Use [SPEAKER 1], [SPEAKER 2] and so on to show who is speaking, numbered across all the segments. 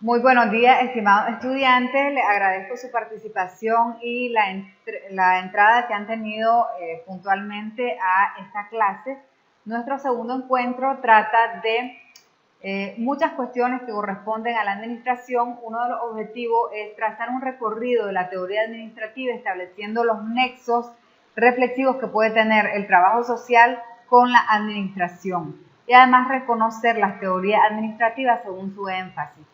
[SPEAKER 1] Muy buenos días, estimados estudiantes. Les agradezco su participación y la entrada que han tenido puntualmente a esta clase. Nuestro segundo encuentro trata de muchas cuestiones que corresponden a la administración. Uno de los objetivos es trazar un recorrido de la teoría administrativa estableciendo los nexos reflexivos que puede tener el trabajo social con la administración y además reconocer las teorías administrativas según su énfasis.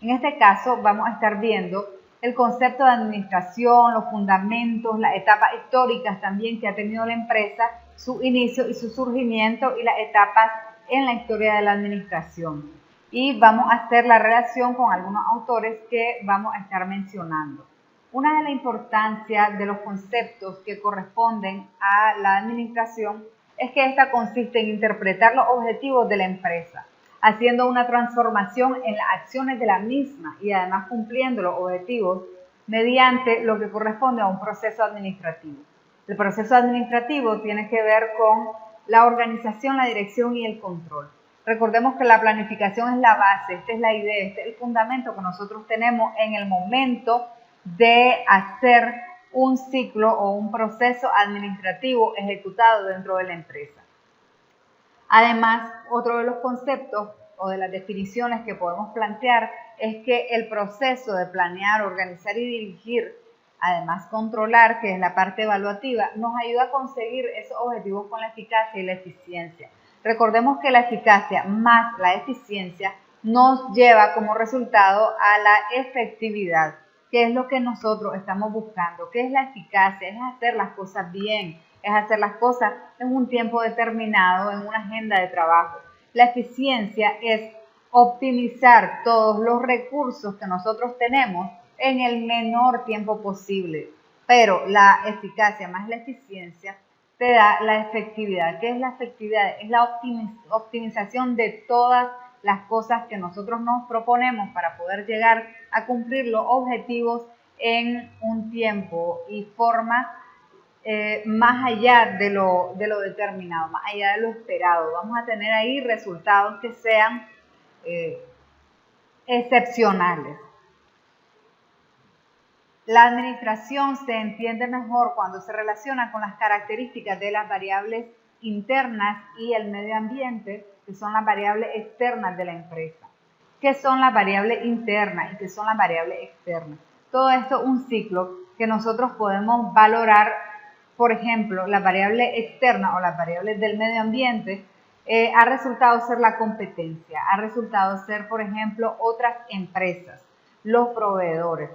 [SPEAKER 1] En este caso vamos a estar viendo el concepto de administración, los fundamentos, las etapas históricas también que ha tenido la empresa, su inicio y su surgimiento y las etapas en la historia de la administración. Y vamos a hacer la relación con algunos autores que vamos a estar mencionando. Una de las importancias de los conceptos que corresponden a la administración es que esta consiste en interpretar los objetivos de la empresa, haciendo una transformación en las acciones de la misma y además cumpliendo los objetivos mediante lo que corresponde a un proceso administrativo. El proceso administrativo tiene que ver con la organización, la dirección y el control. Recordemos que la planificación es la base, esta es la idea, este es el fundamento que nosotros tenemos en el momento de hacer un ciclo o un proceso administrativo ejecutado dentro de la empresa. Además, otro de los conceptos o de las definiciones que podemos plantear es que el proceso de planear, organizar y dirigir, además controlar, que es la parte evaluativa, nos ayuda a conseguir esos objetivos con la eficacia y la eficiencia. Recordemos que la eficacia más la eficiencia nos lleva como resultado a la efectividad, que es lo que nosotros estamos buscando. ¿Qué es la eficacia? Es hacer las cosas bien, es hacer las cosas en un tiempo determinado, en una agenda de trabajo. La eficiencia es optimizar todos los recursos que nosotros tenemos en el menor tiempo posible, pero la eficacia más la eficiencia te da la efectividad. ¿Qué es la efectividad? Es la optimización de todas las cosas que nosotros nos proponemos para poder llegar a cumplir los objetivos en un tiempo y forma más allá de lo determinado, más allá de lo esperado. Vamos a tener ahí resultados que sean excepcionales. La administración se entiende mejor cuando se relaciona con las características de las variables internas y el medio ambiente, que son las variables externas de la empresa. ¿Qué son las variables internas y qué son las variables externas? Todo esto es un ciclo que nosotros podemos valorar. Por ejemplo, las variables externas o las variables del medio ambiente ha resultado ser la competencia, ha resultado ser, por ejemplo, otras empresas, los proveedores.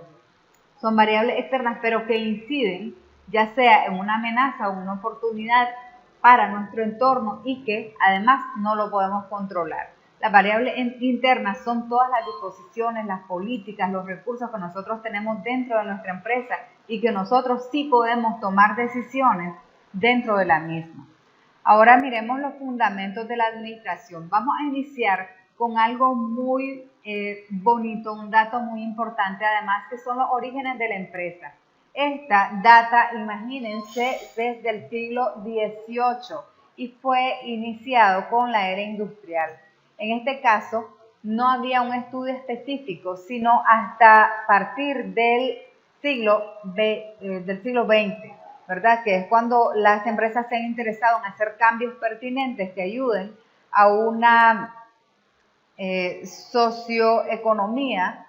[SPEAKER 1] Son variables externas, pero que inciden ya sea en una amenaza o una oportunidad para nuestro entorno y que además no lo podemos controlar. Las variables internas son todas las disposiciones, las políticas, los recursos que nosotros tenemos dentro de nuestra empresa y que nosotros sí podemos tomar decisiones dentro de la misma. Ahora miremos los fundamentos de la administración. Vamos a iniciar con algo muy bonito, un dato muy importante además, que son los orígenes de la empresa. Esta data, imagínense, desde el siglo XVIII y fue iniciado con la era industrial. En este caso, no había un estudio específico, sino hasta partir del siglo XX, ¿verdad? Que es cuando las empresas se han interesado en hacer cambios pertinentes que ayuden a una socioeconomía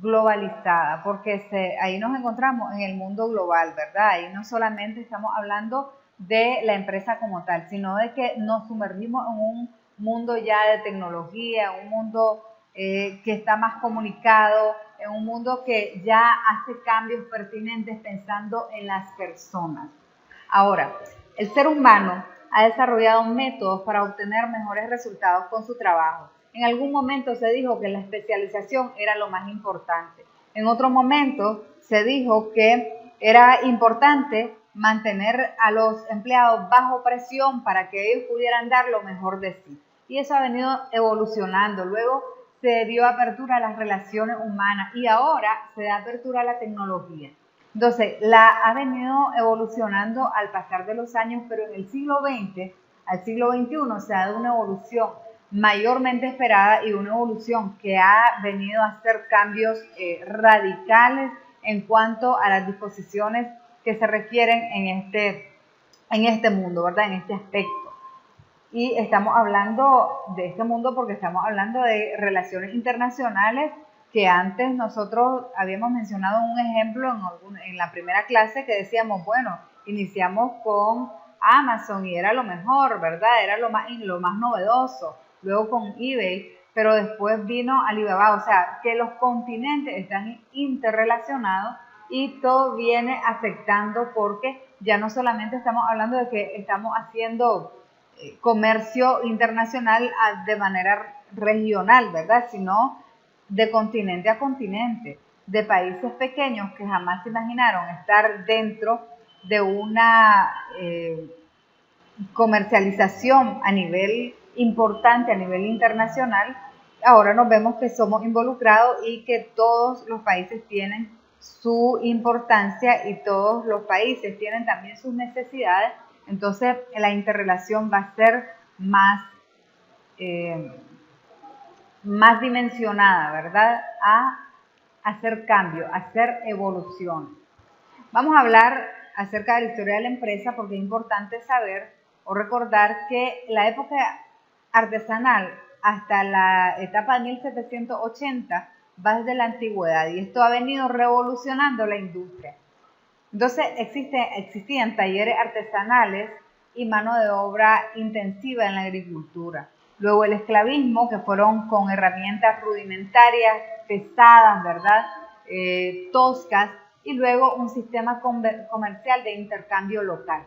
[SPEAKER 1] globalizada, porque ahí nos encontramos en el mundo global, ¿verdad? Ahí no solamente estamos hablando de la empresa como tal, sino de que nos sumergimos en un mundo ya de tecnología, un mundo que está más comunicado, en un mundo que ya hace cambios pertinentes pensando en las personas. Ahora, el ser humano ha desarrollado métodos para obtener mejores resultados con su trabajo. En algún momento se dijo que la especialización era lo más importante. En otro momento se dijo que era importante mantener a los empleados bajo presión para que ellos pudieran dar lo mejor de sí. Y eso ha venido evolucionando. Luego se dio apertura a las relaciones humanas y ahora se da apertura a la tecnología. Entonces, ha venido evolucionando al pasar de los años, pero en el siglo XX al siglo XXI se ha dado una evolución mayormente esperada y una evolución que ha venido a hacer cambios radicales en cuanto a las disposiciones que se refieren en este mundo, ¿verdad? En este aspecto. Y estamos hablando de este mundo porque estamos hablando de relaciones internacionales que antes nosotros habíamos mencionado un ejemplo en la primera clase que decíamos, bueno, iniciamos con Amazon y era lo mejor, ¿verdad? Era lo más novedoso, luego con eBay, pero después vino Alibaba, o sea, que los continentes están interrelacionados y todo viene afectando porque ya no solamente estamos hablando de que estamos haciendo comercio internacional de manera regional, ¿verdad? Sino de continente a continente, de países pequeños que jamás se imaginaron estar dentro de una comercialización a nivel importante, a nivel internacional. Ahora nos vemos que somos involucrados y que todos los países tienen su importancia y todos los países tienen también sus necesidades. Entonces la interrelación va a ser más dimensionada, ¿verdad? A hacer cambio, a hacer evolución. Vamos a hablar acerca de la historia de la empresa porque es importante saber o recordar que la época artesanal hasta la etapa de 1780 va desde la antigüedad y esto ha venido revolucionando la industria. Entonces existían talleres artesanales y mano de obra intensiva en la agricultura. Luego el esclavismo, que fueron con herramientas rudimentarias, pesadas, ¿verdad? Toscas, y luego un sistema comercial de intercambio local.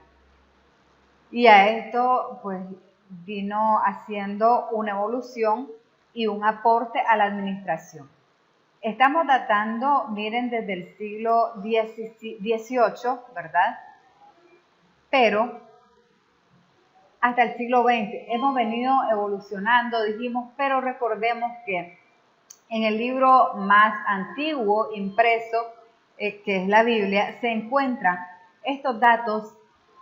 [SPEAKER 1] Y a esto pues vino haciendo una evolución y un aporte a la administración. Estamos datando, miren, desde el siglo XVIII, ¿verdad? Pero hasta el siglo XX hemos venido evolucionando, dijimos, pero recordemos que en el libro más antiguo impreso, que es la Biblia, se encuentran estos datos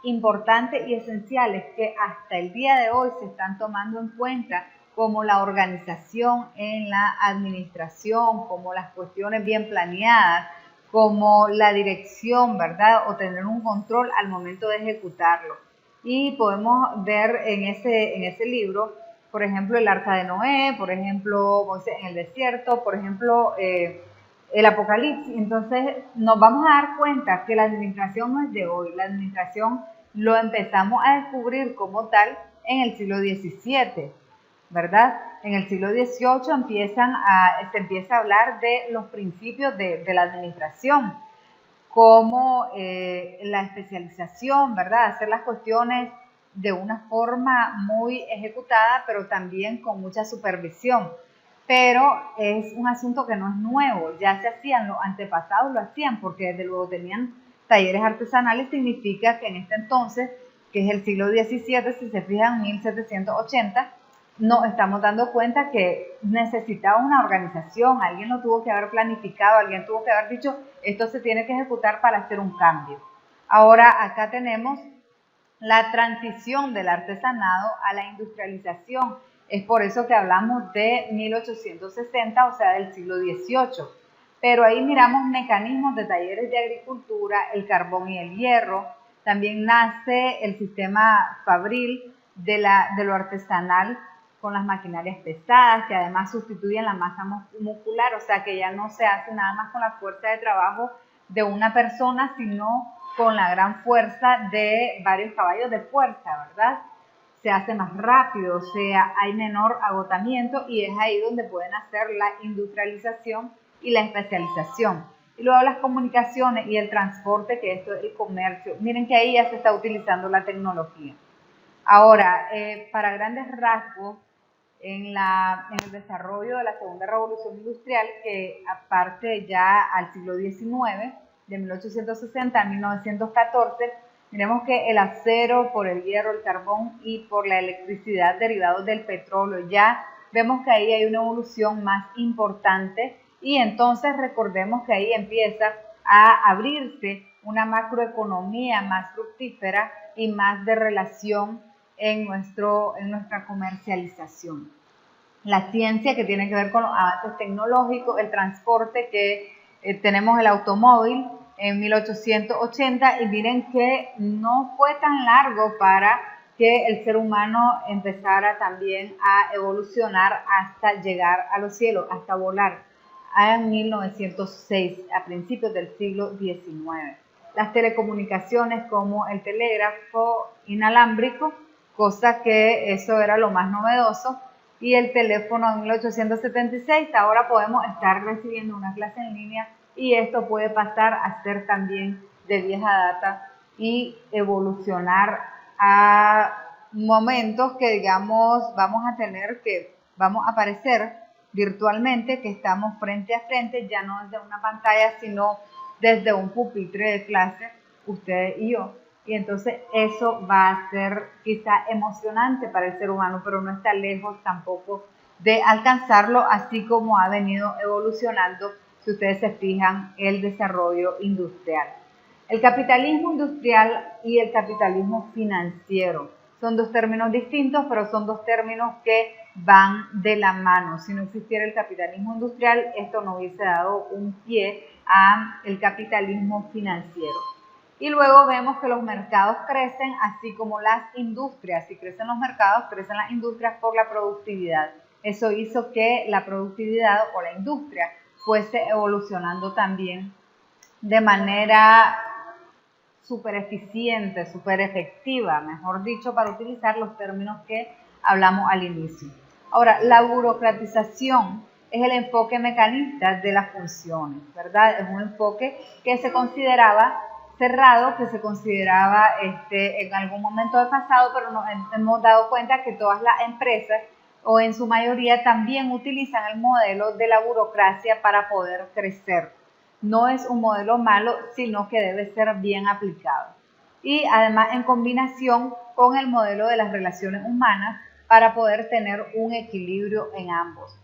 [SPEAKER 1] importantes y esenciales que hasta el día de hoy se están tomando en cuenta, como la organización en la administración, como las cuestiones bien planeadas, como la dirección, ¿verdad? O tener un control al momento de ejecutarlo. Y podemos ver en ese libro, por ejemplo, el Arca de Noé, por ejemplo, Moisés en el desierto, por ejemplo, el Apocalipsis. Entonces nos vamos a dar cuenta que la administración no es de hoy, la administración lo empezamos a descubrir como tal en el siglo XVII, ¿verdad? En el siglo XVIII se empieza a hablar de los principios de la administración, como la especialización, ¿verdad? Hacer las cuestiones de una forma muy ejecutada, pero también con mucha supervisión. Pero es un asunto que no es nuevo, ya se hacían, los antepasados lo hacían, porque desde luego tenían talleres artesanales, significa que en este entonces, que es el siglo XVII, si se fijan, 1780, nos estamos dando cuenta que necesitaba una organización, alguien lo tuvo que haber planificado, alguien tuvo que haber dicho, esto se tiene que ejecutar para hacer un cambio. Ahora acá tenemos la transición del artesanado a la industrialización. Es por eso que hablamos de 1860, o sea, del siglo XVIII. Pero ahí miramos mecanismos de talleres de agricultura, el carbón y el hierro. También nace el sistema fabril de lo artesanal con las maquinarias pesadas, que además sustituyen la masa muscular, o sea que ya no se hace nada más con la fuerza de trabajo de una persona, sino con la gran fuerza de varios caballos de fuerza, ¿verdad? Se hace más rápido, o sea, hay menor agotamiento y es ahí donde pueden hacer la industrialización y la especialización. Y luego las comunicaciones y el transporte, que esto es el comercio. Miren que ahí ya se está utilizando la tecnología. Ahora, para grandes rasgos, en el desarrollo de la segunda revolución industrial, que aparte ya al siglo XIX, de 1860 a 1914, miremos que el acero, por el hierro, el carbón y por la electricidad derivados del petróleo, ya vemos que ahí hay una evolución más importante y entonces recordemos que ahí empieza a abrirse una macroeconomía más fructífera y más de relación en nuestra comercialización. la ciencia que tiene que ver con los avances tecnológicos, el transporte que tenemos el automóvil en 1880 y miren que no fue tan largo para que el ser humano empezara también a evolucionar hasta llegar a los cielos, hasta volar en 1906, a principios del siglo XIX. Las telecomunicaciones como el telégrafo inalámbrico, cosa que eso era lo más novedoso, y el teléfono en 1876, ahora podemos estar recibiendo una clase en línea y esto puede pasar a ser también de vieja data y evolucionar a momentos que digamos vamos a tener que, vamos a aparecer virtualmente, que estamos frente a frente, ya no desde una pantalla, sino desde un pupitre de clase, ustedes y yo. Y entonces eso va a ser quizá emocionante para el ser humano, pero no está lejos tampoco de alcanzarlo, así como ha venido evolucionando, si ustedes se fijan, el desarrollo industrial. El capitalismo industrial y el capitalismo financiero son dos términos distintos, pero son dos términos que van de la mano. Si no existiera el capitalismo industrial, esto no hubiese dado un pie al capitalismo financiero. Y luego vemos que los mercados crecen, así como las industrias. Si crecen los mercados, crecen las industrias por la productividad. Eso hizo que la productividad o la industria fuese evolucionando también de manera súper eficiente, súper efectiva, mejor dicho, para utilizar los términos que hablamos al inicio. Ahora, la burocratización es el enfoque mecanista de las funciones, ¿verdad? Es un enfoque que se consideraba cerrado, que se consideraba en algún momento del pasado, pero nos hemos dado cuenta que todas las empresas, o en su mayoría, también utilizan el modelo de la burocracia para poder crecer. No es un modelo malo, sino que debe ser bien aplicado. Y además en combinación con el modelo de las relaciones humanas para poder tener un equilibrio en ambos.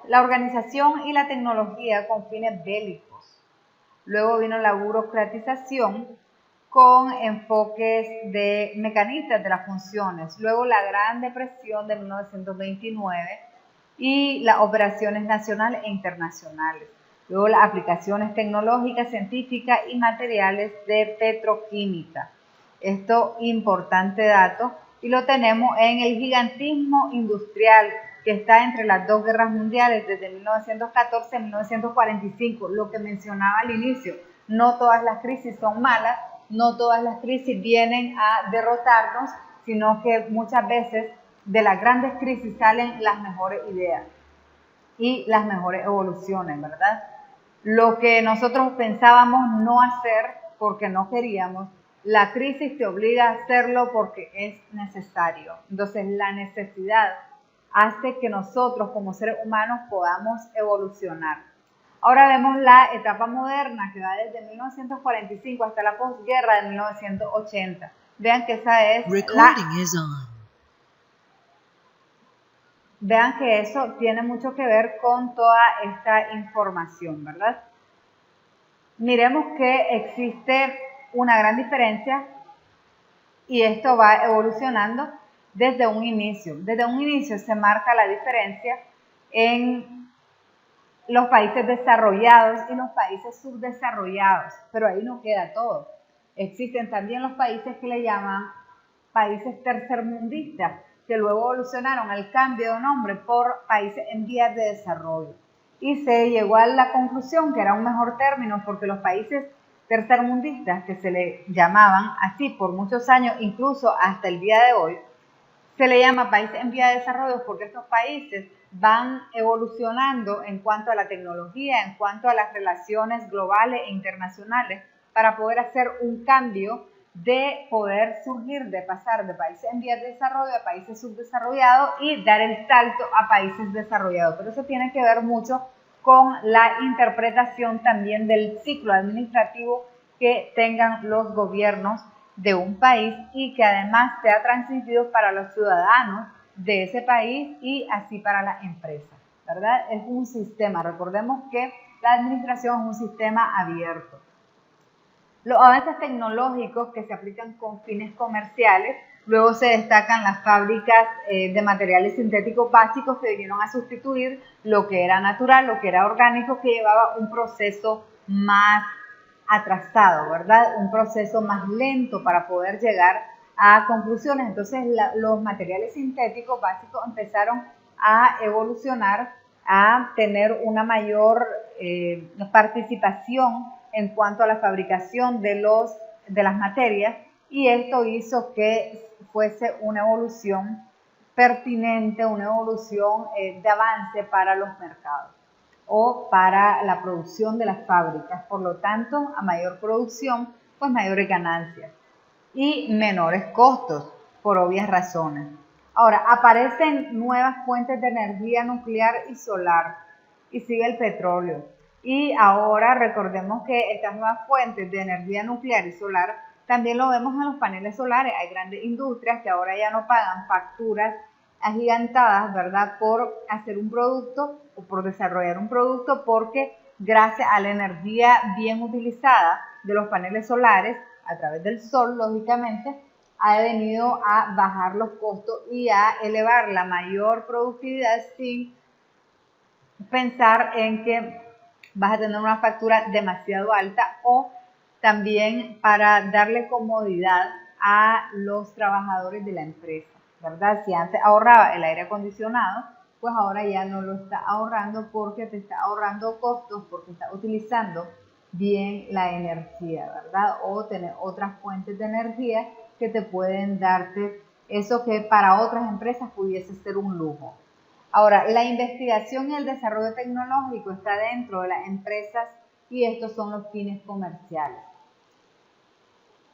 [SPEAKER 1] La organización y la tecnología con fines bélicos. Luego vino la burocratización con enfoques de mecanistas de las funciones. Luego la Gran Depresión de 1929 y las operaciones nacionales e internacionales. Luego las aplicaciones tecnológicas, científicas y materiales de petroquímica. Esto importante dato y lo tenemos en el gigantismo industrial que está entre las dos guerras mundiales desde 1914 a 1945, lo que mencionaba al inicio. No todas las crisis son malas, no todas las crisis vienen a derrotarnos, sino que muchas veces de las grandes crisis salen las mejores ideas y las mejores evoluciones, ¿verdad? Lo que nosotros pensábamos no hacer porque no queríamos, la crisis te obliga a hacerlo porque es necesario. Entonces la necesidad hace que nosotros como seres humanos podamos evolucionar. Ahora vemos la etapa moderna que va desde 1945 hasta la posguerra de 1980. Vean que esa es Vean que eso tiene mucho que ver con toda esta información, ¿verdad? Miremos que existe una gran diferencia y esto va evolucionando desde un inicio. Desde un inicio se marca la diferencia en los países desarrollados y los países subdesarrollados, pero ahí no queda todo. Existen también los países que le llaman países tercermundistas, que luego evolucionaron al cambio de nombre por países en vías de desarrollo. Y se llegó a la conclusión que era un mejor término porque los países tercermundistas, que se le llamaban así por muchos años, incluso hasta el día de hoy, se le llama países en vía de desarrollo porque estos países van evolucionando en cuanto a la tecnología, en cuanto a las relaciones globales e internacionales, para poder hacer un cambio de poder surgir, de pasar de países en vías de desarrollo a países subdesarrollados y dar el salto a países desarrollados. Pero eso tiene que ver mucho con la interpretación también del ciclo administrativo que tengan los gobiernos de un país y que además sea transmitido para los ciudadanos de ese país y así para las empresas, ¿verdad? Es un sistema, recordemos que la administración es un sistema abierto. Los avances tecnológicos que se aplican con fines comerciales Luego se destacan las fábricas de materiales sintéticos básicos que vinieron a sustituir lo que era natural, lo que era orgánico, que llevaba un proceso más atrasado, ¿verdad? Un proceso más lento para poder llegar a conclusiones. Entonces los materiales sintéticos básicos empezaron a evolucionar, a tener una mayor participación en cuanto a la fabricación de las materias, y esto hizo que fuese una evolución pertinente, una evolución de avance para los mercados o para la producción de las fábricas. Por lo tanto, a mayor producción, pues mayores ganancias y menores costos, por obvias razones. Ahora, aparecen nuevas fuentes de energía nuclear y solar, y sigue el petróleo. Y ahora recordemos que estas nuevas fuentes de energía nuclear y solar también lo vemos en los paneles solares. Hay grandes industrias que ahora ya no pagan facturas agigantadas, ¿verdad?, por hacer un producto o por desarrollar un producto, porque gracias a la energía bien utilizada de los paneles solares, a través del sol, lógicamente, ha venido a bajar los costos y a elevar la mayor productividad sin pensar en que vas a tener una factura demasiado alta, o también para darle comodidad a los trabajadores de la empresa, ¿verdad? Si antes ahorraba el aire acondicionado, pues ahora ya no lo está ahorrando porque te está ahorrando costos, porque está utilizando bien la energía, ¿verdad? O tener otras fuentes de energía que te pueden darte eso que para otras empresas pudiese ser un lujo. Ahora, la investigación y el desarrollo tecnológico está dentro de las empresas, y estos son los fines comerciales.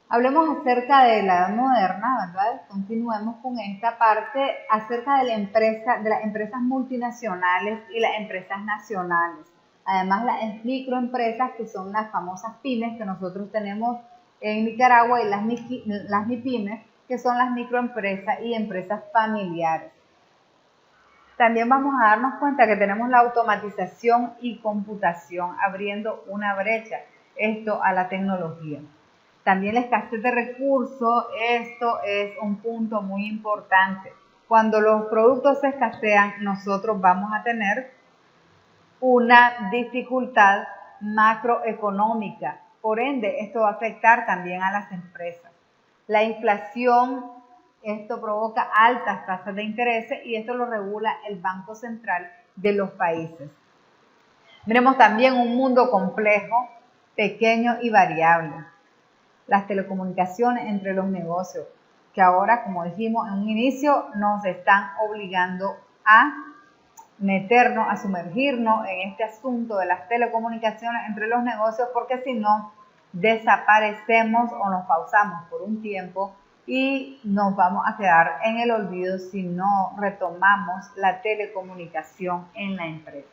[SPEAKER 1] Hablemos acerca de la edad moderna, ¿verdad? Continuemos con esta parte acerca de las empresas multinacionales y las empresas nacionales. Además, las microempresas, que son las famosas pymes que nosotros tenemos en Nicaragua, y las MIPYMES, que son las microempresas y empresas familiares. También vamos a darnos cuenta que tenemos la automatización y computación abriendo una brecha, esto a la tecnología. También la escasez de recursos, esto es un punto muy importante. Cuando los productos se escasean, nosotros vamos a tener una dificultad macroeconómica. Por ende, esto va a afectar también a las empresas. La inflación, esto provoca altas tasas de interés, y esto lo regula el Banco Central de los países. Miremos también un mundo complejo, pequeño y variable. Las telecomunicaciones entre los negocios, que ahora, como dijimos en un inicio, nos están obligando a meternos, a sumergirnos en este asunto de las telecomunicaciones entre los negocios, porque si no, desaparecemos o nos pausamos por un tiempo y nos vamos a quedar en el olvido si no retomamos la telecomunicación en la empresa.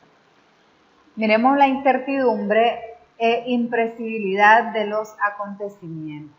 [SPEAKER 1] Miremos la incertidumbre e imprevisibilidad de los acontecimientos.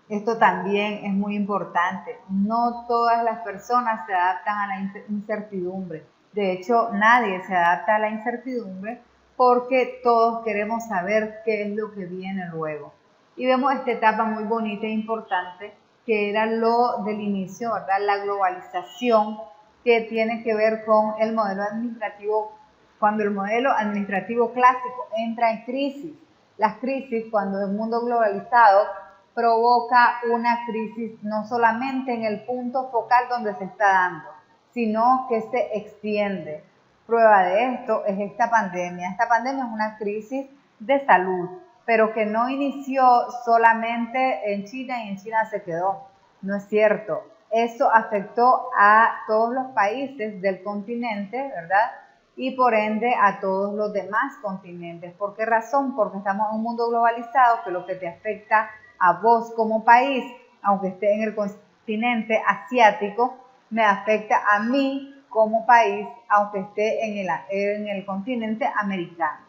[SPEAKER 1] Esto también es muy importante. No todas las personas se adaptan a la incertidumbre. De hecho, nadie se adapta a la incertidumbre, porque todos queremos saber qué es lo que viene luego. Y vemos esta etapa muy bonita e importante, que era lo del inicio, ¿verdad? La globalización, que tiene que ver con el modelo administrativo. Cuando el modelo administrativo clásico entra en crisis, las crisis, cuando el mundo globalizado provoca una crisis no solamente en el punto focal donde se está dando, sino que se extiende. Prueba de esto es esta pandemia. Esta pandemia es una crisis de salud, pero que no inició solamente en China y en China se quedó. No es cierto. Eso afectó a todos los países del continente, ¿verdad? Y por ende a todos los demás continentes. ¿Por qué razón? Porque estamos en un mundo globalizado, que lo que te afecta a vos como país, aunque esté en el continente asiático, me afecta a mí como país, aunque esté en el continente americano.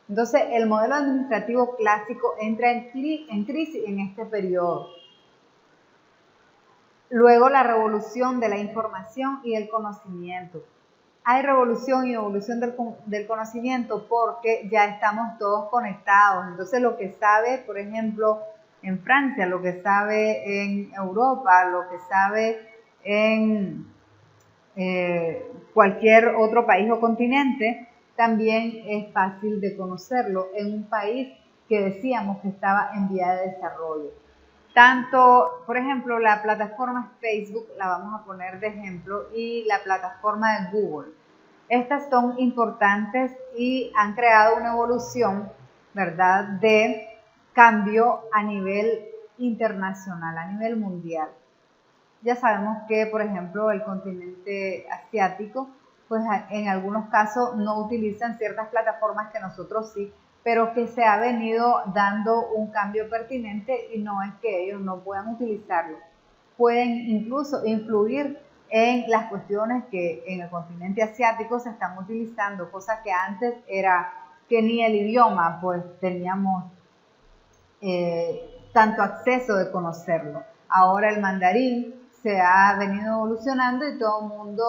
[SPEAKER 1] Entonces, el modelo administrativo clásico entra en crisis en este periodo. Luego, la revolución de la información y el conocimiento. Hay revolución y evolución del conocimiento porque ya estamos todos conectados. Entonces, lo que sabe, por ejemplo, en Francia, lo que sabe en Europa, lo que sabe en cualquier otro país o continente, también es fácil de conocerlo en un país que decíamos que estaba en vía de desarrollo. Tanto, por ejemplo, la plataforma Facebook, la vamos a poner de ejemplo, y la plataforma de Google. Estas son importantes y han creado una evolución, ¿verdad?, de cambio a nivel internacional, a nivel mundial. Ya sabemos que, por ejemplo, el continente asiático, pues en algunos casos no utilizan ciertas plataformas que nosotros sí, pero que se ha venido dando un cambio pertinente y no es que ellos no puedan utilizarlo. Pueden incluso influir en las cuestiones que en el continente asiático se están utilizando, cosas que antes era que ni el idioma pues teníamos tanto acceso de conocerlo. Ahora el mandarín se ha venido evolucionando y todo el mundo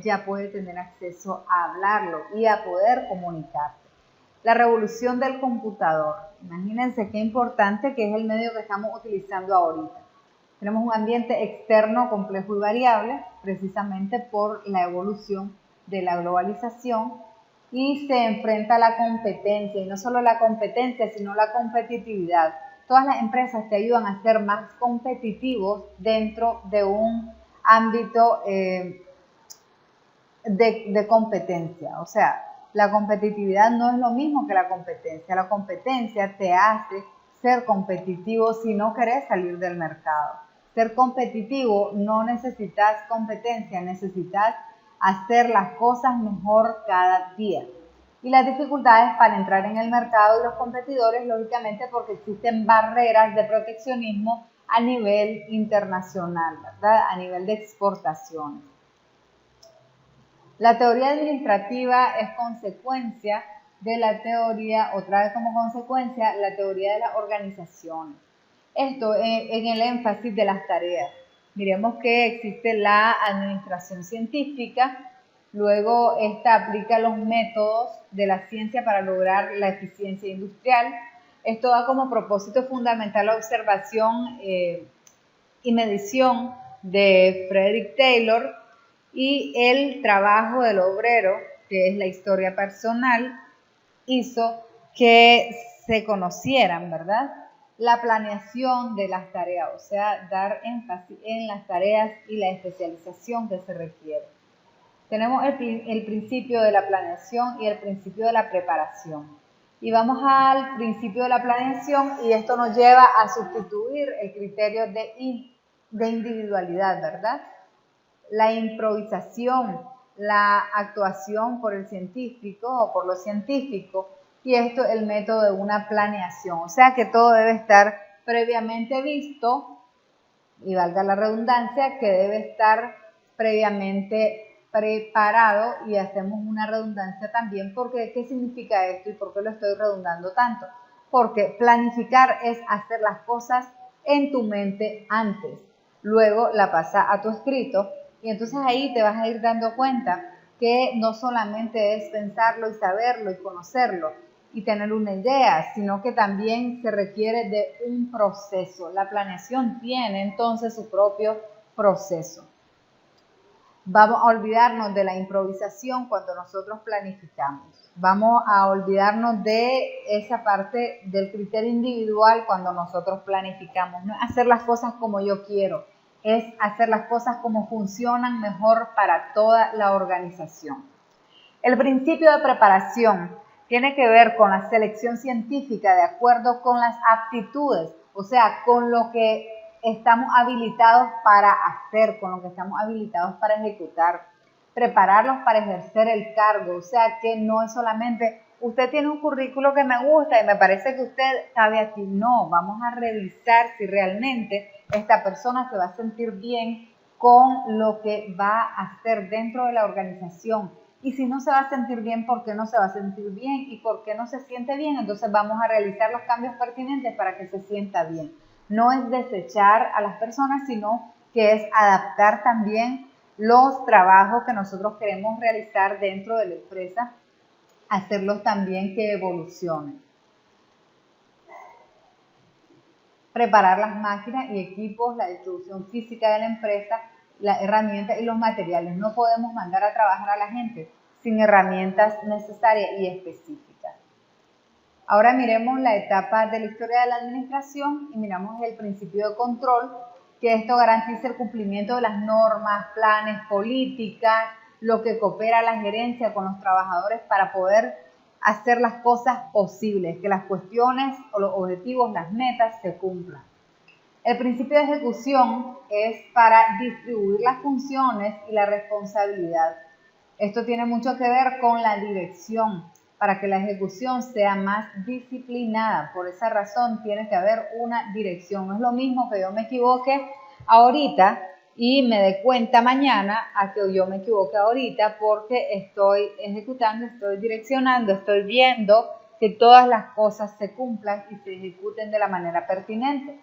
[SPEAKER 1] ya puede tener acceso a hablarlo y a poder comunicarse. La revolución del computador. Imagínense qué importante que es el medio que estamos utilizando ahorita. Tenemos un ambiente externo complejo y variable, precisamente por la evolución de la globalización, y se enfrenta a la competencia, y no solo la competencia, sino la competitividad. Todas las empresas te ayudan a ser más competitivos dentro de un ámbito de competencia. O sea, la competitividad no es lo mismo que la competencia. La competencia te hace ser competitivo si no querés salir del mercado. Ser competitivo no necesitas competencia, necesitas hacer las cosas mejor cada día. Y las dificultades para entrar en el mercado y los competidores, lógicamente, porque existen barreras de proteccionismo a nivel internacional, ¿verdad? A nivel de exportaciones. La teoría administrativa es consecuencia de la teoría, otra vez como consecuencia, la teoría de las organizaciones. Esto en el énfasis de las tareas. Miremos que existe la administración científica, luego esta aplica los métodos de la ciencia para lograr la eficiencia industrial. Esto da como propósito fundamental la observación y medición de Frederick Taylor, y el trabajo del obrero, que es la historia personal, hizo que se conocieran, ¿verdad?, la planeación de las tareas, o sea, dar énfasis en las tareas y la especialización que se requiere. Tenemos el principio de la planeación y el principio de la preparación. Y vamos al principio de la planeación, y esto nos lleva a sustituir el criterio de individualidad, ¿verdad? La improvisación, la actuación por el científico o por lo científico, y esto el método de una planeación. O sea que todo debe estar previamente visto, y valga la redundancia, que debe estar previamente preparado, y hacemos una redundancia también porque ¿qué significa esto y por qué lo estoy redundando tanto? Porque planificar es hacer las cosas en tu mente antes, luego la pasa a tu escrito, y entonces ahí te vas a ir dando cuenta que no solamente es pensarlo y saberlo y conocerlo y tener una idea, sino que también se requiere de un proceso. La planeación tiene entonces su propio proceso. Vamos a olvidarnos de la improvisación cuando nosotros planificamos. Vamos a olvidarnos de esa parte del criterio individual cuando nosotros planificamos. No es hacer las cosas como yo quiero, es hacer las cosas como funcionan mejor para toda la organización. El principio de preparación tiene que ver con la selección científica de acuerdo con las aptitudes, o sea, con lo que estamos habilitados para hacer, con lo que estamos habilitados para ejecutar, prepararlos para ejercer el cargo, o sea, que no es solamente usted tiene un currículo que me gusta y me parece que usted cabe aquí. No, vamos a revisar si realmente esta persona se va a sentir bien con lo que va a hacer dentro de la organización. Y si no se va a sentir bien, ¿por qué no se va a sentir bien? ¿Y por qué no se siente bien? Entonces vamos a realizar los cambios pertinentes para que se sienta bien. No es desechar a las personas, sino que es adaptar también los trabajos que nosotros queremos realizar dentro de la empresa, hacerlos también que evolucionen. preparar las máquinas y equipos, la distribución física de la empresa, las herramientas y los materiales. No podemos mandar a trabajar a la gente sin herramientas necesarias y específicas. Ahora miremos la etapa de la historia de la administración y miramos el principio de control, que esto garantiza el cumplimiento de las normas, planes, políticas, lo que coopera la gerencia con los trabajadores para poder hacer las cosas posibles, que las cuestiones o los objetivos, las metas se cumplan. El principio de ejecución es para distribuir las funciones y la responsabilidad. Esto tiene mucho que ver con la dirección, para que la ejecución sea más disciplinada. Por esa razón tiene que haber una dirección. No es lo mismo que yo me equivoque ahorita y me dé cuenta mañana a que yo me equivoque ahorita, porque estoy ejecutando, estoy direccionando, estoy viendo que todas las cosas se cumplan y se ejecuten de la manera pertinente.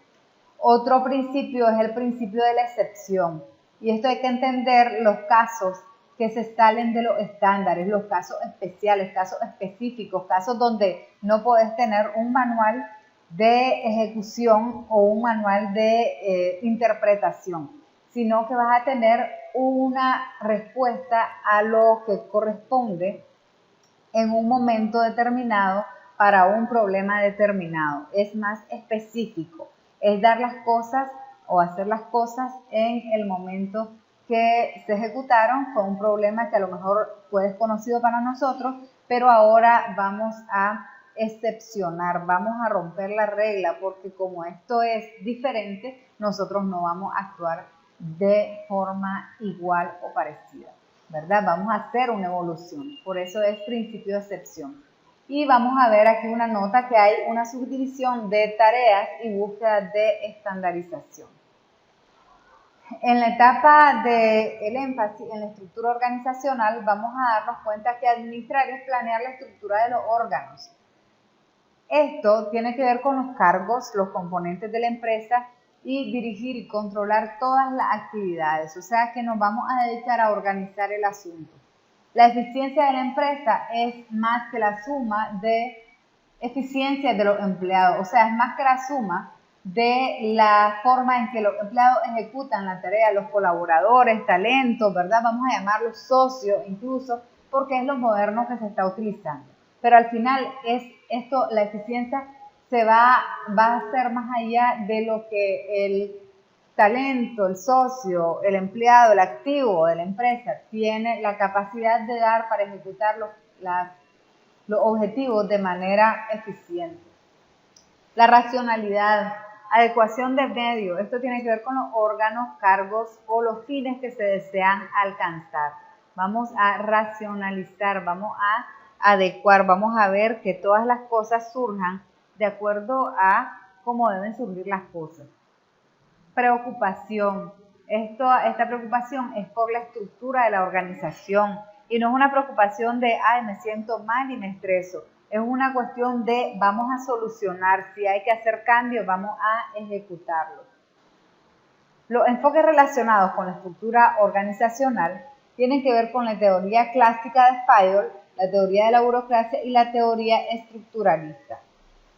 [SPEAKER 1] Otro principio es el principio de la excepción, y esto hay que entender los casos que se salen de los estándares, los casos especiales, casos específicos, casos donde no puedes tener un manual de ejecución o un manual de interpretación, sino que vas a tener una respuesta a lo que corresponde en un momento determinado para un problema determinado. Es más específico, es dar las cosas o hacer las cosas en el momento que se ejecutaron. Fue un problema que a lo mejor fue desconocido para nosotros, pero ahora vamos a excepcionar, vamos a romper la regla, porque como esto es diferente, nosotros no vamos a actuar de forma igual o parecida, ¿verdad? Vamos a hacer una evolución, por eso es principio de excepción. Y vamos a ver aquí una nota que hay una subdivisión de tareas y búsqueda de estandarización. En la etapa del énfasis en la estructura organizacional, vamos a darnos cuenta que administrar es planear la estructura de los órganos. Esto tiene que ver con los cargos, los componentes de la empresa y dirigir y controlar todas las actividades. O sea que nos vamos a dedicar a organizar el asunto. La eficiencia de la empresa es más que la suma de eficiencia de los empleados. O sea, es más que la suma de la forma en que los empleados ejecutan la tarea, los colaboradores, talentos, ¿verdad? Vamos a llamarlos socios incluso, porque es lo moderno que se está utilizando. Pero al final es esto, la eficiencia se va a hacer más allá de lo que el talento, el socio, el empleado, el activo de la empresa tiene la capacidad de dar para ejecutar los objetivos de manera eficiente. La racionalidad, adecuación de medios, esto tiene que ver con los órganos, cargos o los fines que se desean alcanzar. Vamos a racionalizar, vamos a adecuar, vamos a ver que todas las cosas surjan de acuerdo a cómo deben surgir las cosas. Preocupación. Esta preocupación es por la estructura de la organización y no es una preocupación de, ay, me siento mal y me estreso. Es una cuestión de, vamos a solucionar, si hay que hacer cambios, vamos a ejecutarlo. Los enfoques relacionados con la estructura organizacional tienen que ver con la teoría clásica de Fayol, la teoría de la burocracia y la teoría estructuralista.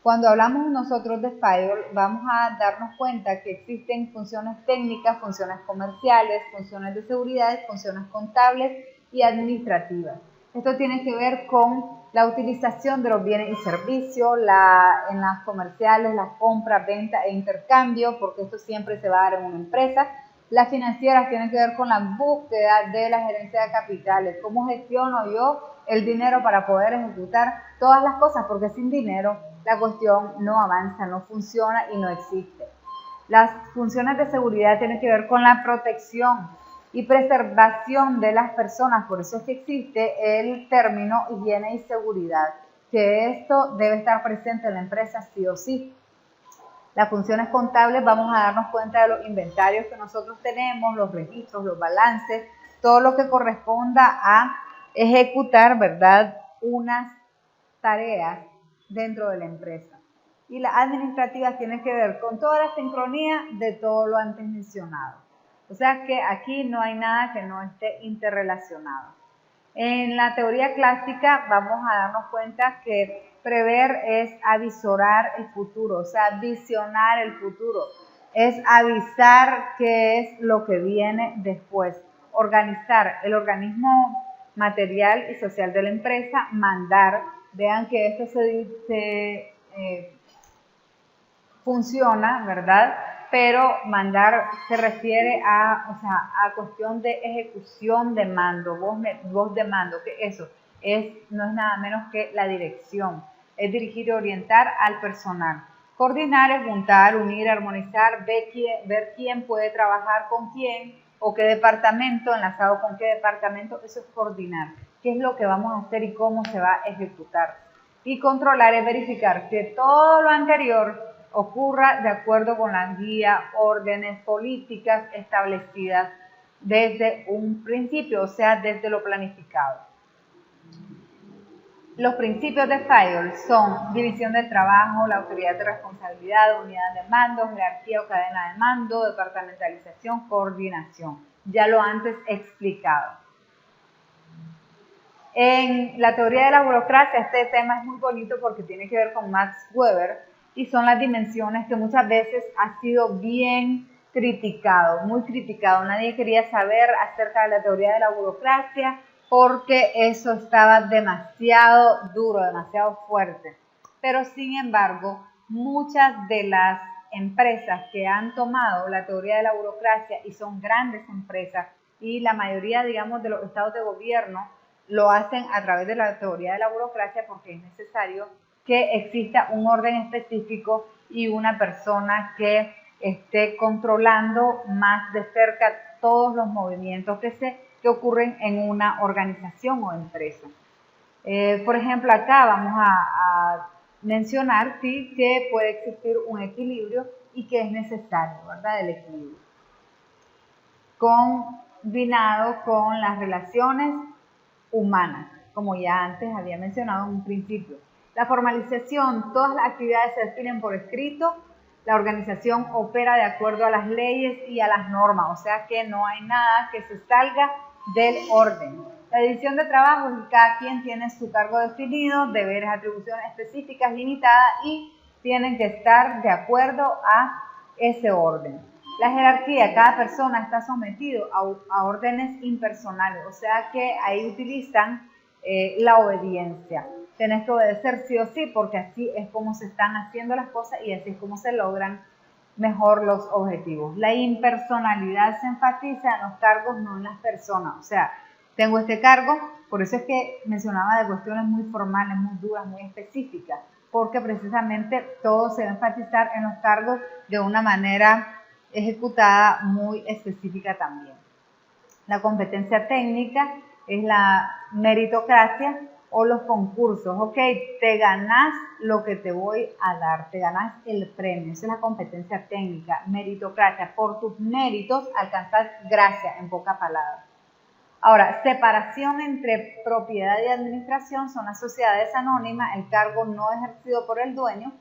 [SPEAKER 1] Cuando hablamos nosotros de Fayol, vamos a darnos cuenta que existen funciones técnicas, funciones comerciales, funciones de seguridad, funciones contables y administrativas. Esto tiene que ver con la utilización de los bienes y servicios, en las comerciales, las compras, ventas e intercambio, porque esto siempre se va a dar en una empresa. Las financieras tienen que ver con la búsqueda de la gerencia de capitales, cómo gestiono yo el dinero para poder ejecutar todas las cosas, porque sin dinero la cuestión no avanza, no funciona y no existe. Las funciones de seguridad tienen que ver con la protección y preservación de las personas, por eso es que existe el término higiene y seguridad, que esto debe estar presente en la empresa sí o sí. Las funciones contables, vamos a darnos cuenta de los inventarios que nosotros tenemos, los registros, los balances, todo lo que corresponda a ejecutar, ¿verdad?, unas tareas dentro de la empresa. Y las administrativas tienen que ver con toda la sincronía de todo lo antes mencionado. O sea que aquí no hay nada que no esté interrelacionado. En la teoría clásica vamos a darnos cuenta que prever es avisorar el futuro, o sea, visionar el futuro, es avisar qué es lo que viene después, organizar el organismo material y social de la empresa, mandar, vean que esto funciona, ¿verdad? Pero mandar se refiere a, o sea, a cuestión de ejecución de mando, voz de mando, que eso no es nada menos que la dirección, es dirigir y orientar al personal. Coordinar es juntar, unir, armonizar, ver quién puede trabajar con quién o qué departamento, enlazado con qué departamento, eso es coordinar, qué es lo que vamos a hacer y cómo se va a ejecutar. Y controlar es verificar que todo lo anterior ocurra de acuerdo con las guías, órdenes, políticas establecidas desde un principio, o sea, desde lo planificado. Los principios de FIRE son división del trabajo, la autoridad de responsabilidad, unidad de mando, jerarquía o cadena de mando, departamentalización, coordinación. Ya lo antes explicado. En la teoría de la burocracia, este tema es muy bonito porque tiene que ver con Max Weber y son las dimensiones que muchas veces ha sido bien criticado, muy criticado. Nadie quería saber acerca de la teoría de la burocracia porque eso estaba demasiado duro, demasiado fuerte. Pero sin embargo, muchas de las empresas que han tomado la teoría de la burocracia y son grandes empresas y la mayoría, digamos, de los estados de gobierno lo hacen a través de la teoría de la burocracia porque es necesario que exista un orden específico y una persona que esté controlando más de cerca todos los movimientos que ocurren en una organización o empresa. Por ejemplo, acá vamos a mencionar sí, que puede existir un equilibrio y que es necesario, ¿verdad? El equilibrio. Combinado con las relaciones humanas, como ya antes había mencionado en un principio. La formalización, todas las actividades se definen por escrito, la organización opera de acuerdo a las leyes y a las normas, o sea que no hay nada que se salga del orden. La división de trabajo, cada quien tiene su cargo definido, deberes, atribuciones específicas, limitadas y tienen que estar de acuerdo a ese orden. La jerarquía, cada persona está sometido a órdenes impersonales, o sea que ahí utilizan la obediencia. Tienes que obedecer sí o sí porque así es como se están haciendo las cosas y así es como se logran mejor los objetivos. La impersonalidad se enfatiza en los cargos, no en las personas. O sea, tengo este cargo, por eso es que mencionaba de cuestiones muy formales, muy duras, muy específicas, porque precisamente todo se va a enfatizar en los cargos de una manera ejecutada muy específica también. La competencia técnica es la meritocracia o los concursos. Ok, te ganás lo que te voy a dar, te ganás el premio. Esa es la competencia técnica, meritocracia. Por tus méritos alcanzas gracia, en pocas palabras. Ahora, separación entre propiedad y administración son las sociedades anónimas, el cargo no ejercido por el dueño,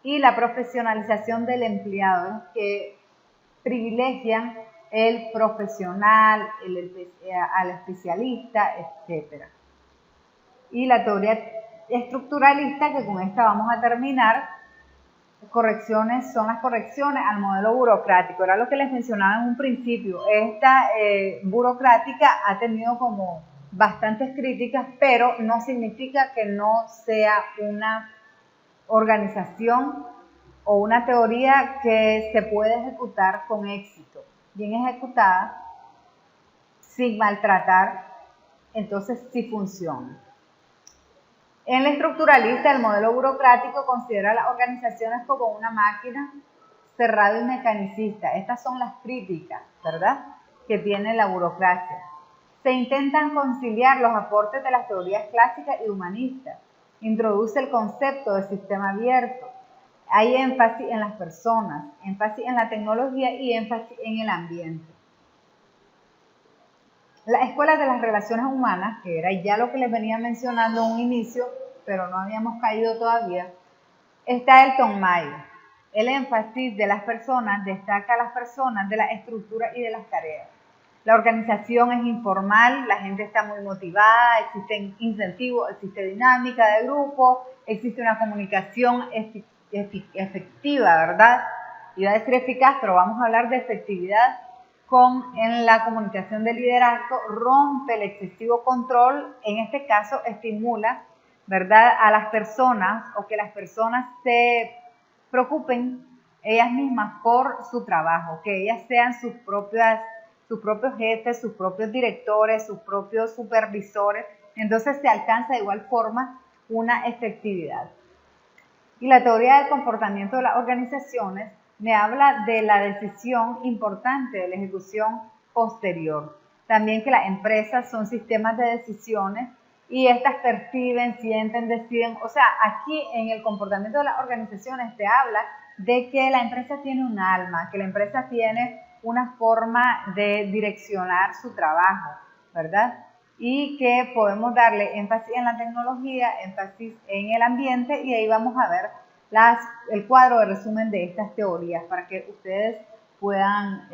[SPEAKER 1] y la profesionalización del empleado, que privilegian el profesional, al especialista, etc. Y la teoría estructuralista, que con esta vamos a terminar, correcciones son las correcciones al modelo burocrático. Era lo que les mencionaba en un principio. Esta burocrática ha tenido como bastantes críticas, pero no significa que no sea una organización o una teoría que se puede ejecutar con éxito, bien ejecutada, sin maltratar, entonces sí funciona. En la estructuralista, el modelo burocrático considera las organizaciones como una máquina cerrada y mecanicista. Estas son las críticas, ¿verdad?, que tiene la burocracia. Se intentan conciliar los aportes de las teorías clásicas y humanistas. Introduce el concepto de sistema abierto. Hay énfasis en las personas, énfasis en la tecnología y énfasis en el ambiente. La escuela de las relaciones humanas, que era ya lo que les venía mencionando en un inicio, pero no habíamos caído todavía, está Elton Mayo. El énfasis de las personas destaca a las personas de la estructura y de las tareas. La organización es informal, la gente está muy motivada, existen incentivos, existe dinámica de grupo, existe una comunicación efectiva, ¿verdad? Iba a decir eficaz, pero vamos a hablar de efectividad en la comunicación de liderazgo, rompe el excesivo control, en este caso estimula, ¿verdad?, a las personas o que las personas se preocupen ellas mismas por su trabajo, que ellas sean sus propios jefes, sus propios directores, sus propios supervisores, entonces se alcanza de igual forma una efectividad. Y la teoría del comportamiento de las organizaciones me habla de la decisión importante de la ejecución posterior. También que las empresas son sistemas de decisiones y estas perciben, sienten, deciden. O sea, aquí en el comportamiento de las organizaciones te habla de que la empresa tiene un alma, que la empresa tiene una forma de direccionar su trabajo, ¿verdad? Y que podemos darle énfasis en la tecnología, énfasis en el ambiente, y ahí vamos a ver el cuadro de resumen de estas teorías para que ustedes puedan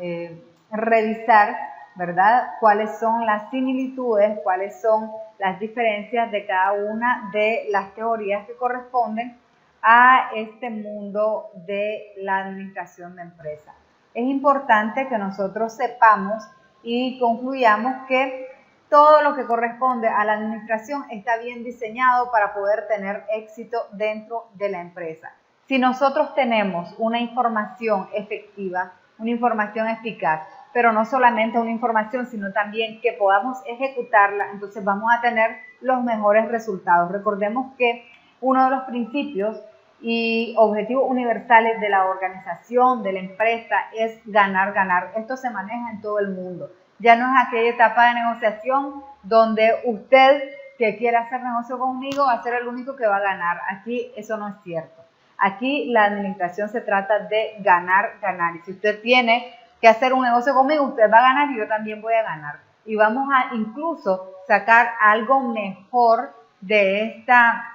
[SPEAKER 1] revisar, ¿verdad?, cuáles son las similitudes, cuáles son las diferencias de cada una de las teorías que corresponden a este mundo de la administración de empresas. Es importante que nosotros sepamos y concluyamos que todo lo que corresponde a la administración está bien diseñado para poder tener éxito dentro de la empresa. Si nosotros tenemos una información efectiva, una información eficaz, pero no solamente una información, sino también que podamos ejecutarla, entonces vamos a tener los mejores resultados. Recordemos que uno de los principios y objetivos universales de la organización, de la empresa, es ganar, ganar. Esto se maneja en todo el mundo. Ya no es aquella etapa de negociación donde usted que quiere hacer negocio conmigo va a ser el único que va a ganar. Aquí eso no es cierto. Aquí la administración se trata de ganar, ganar. Y si usted tiene que hacer un negocio conmigo, usted va a ganar y yo también voy a ganar. Y vamos a incluso sacar algo mejor de esta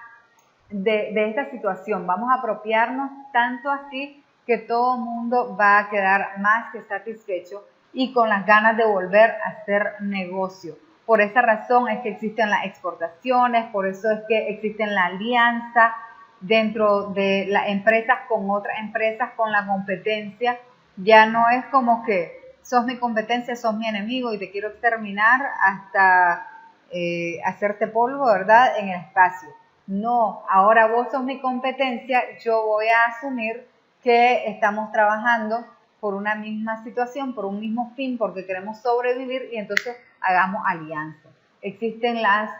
[SPEAKER 1] situación. Vamos a apropiarnos tanto así que todo el mundo va a quedar más que satisfecho y con las ganas de volver a hacer negocio. Por esa razón es que existen las exportaciones, por eso es que existen la alianza dentro de las empresas con otras empresas, con la competencia. Ya no es como que sos mi competencia, sos mi enemigo y te quiero exterminar hasta hacerte polvo, ¿verdad?, en el espacio. No, ahora vos sos mi competencia, yo voy a asumir que estamos trabajando por una misma situación, por un mismo fin, porque queremos sobrevivir y entonces hagamos alianza. Existen las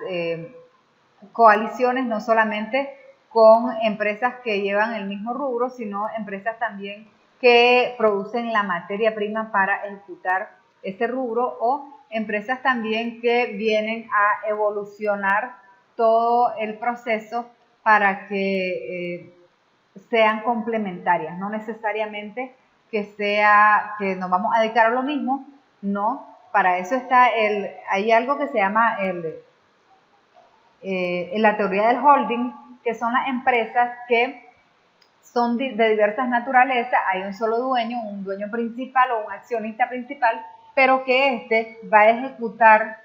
[SPEAKER 1] coaliciones no solamente con empresas que llevan el mismo rubro, sino empresas también que producen la materia prima para ejecutar ese rubro o empresas también que vienen a evolucionar todo el proceso para que sean complementarias, no necesariamente que nos vamos a dedicar a lo mismo, no, para eso está hay algo que se llama la teoría del holding, que son las empresas que son de diversas naturalezas, hay un solo dueño, un dueño principal o un accionista principal, pero que este va a ejecutar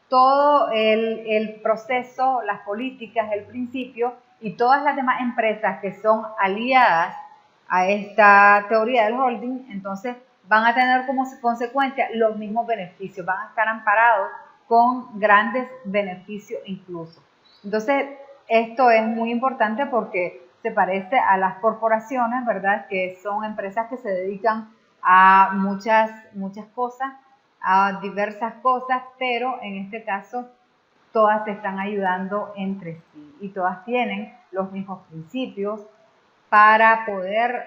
[SPEAKER 1] todo el proceso, las políticas, el principio, y todas las demás empresas que son aliadas a esta teoría del holding, entonces van a tener como consecuencia los mismos beneficios, van a estar amparados con grandes beneficios incluso. Entonces, esto es muy importante porque se parece a las corporaciones, ¿verdad?, que son empresas que se dedican a muchas cosas, a diversas cosas, pero en este caso todas se están ayudando entre sí y todas tienen los mismos principios para poder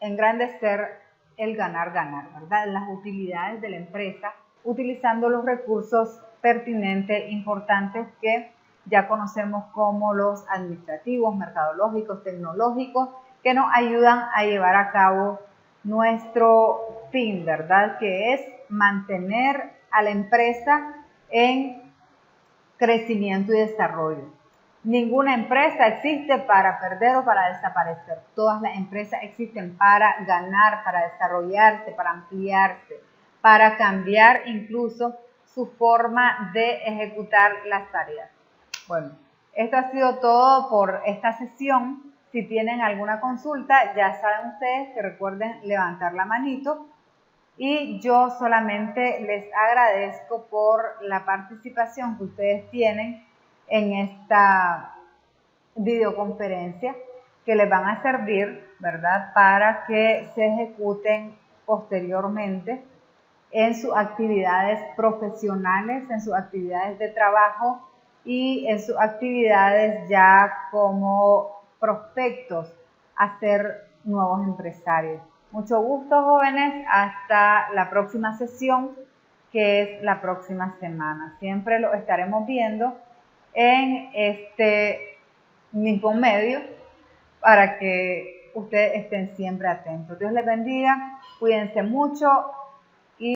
[SPEAKER 1] engrandecer el ganar-ganar, ¿verdad?, las utilidades de la empresa, utilizando los recursos pertinentes, importantes que ya conocemos como los administrativos, mercadológicos, tecnológicos, que nos ayudan a llevar a cabo nuestro fin, ¿verdad?, que es mantener a la empresa en crecimiento y desarrollo. Ninguna empresa existe para perder o para desaparecer. Todas las empresas existen para ganar, para desarrollarse, para ampliarse, para cambiar incluso su forma de ejecutar las tareas. Bueno, esto ha sido todo por esta sesión. Si tienen alguna consulta, ya saben ustedes que recuerden levantar la manito. Y yo solamente les agradezco por la participación que ustedes tienen en esta videoconferencia, que les van a servir, ¿verdad?, para que se ejecuten posteriormente en sus actividades profesionales, en sus actividades de trabajo y en sus actividades ya como prospectos a ser nuevos empresarios. Mucho gusto, jóvenes, hasta la próxima sesión, que es la próxima semana. Siempre lo estaremos viendo en este mismo medio para que ustedes estén siempre atentos. Dios les bendiga, cuídense mucho.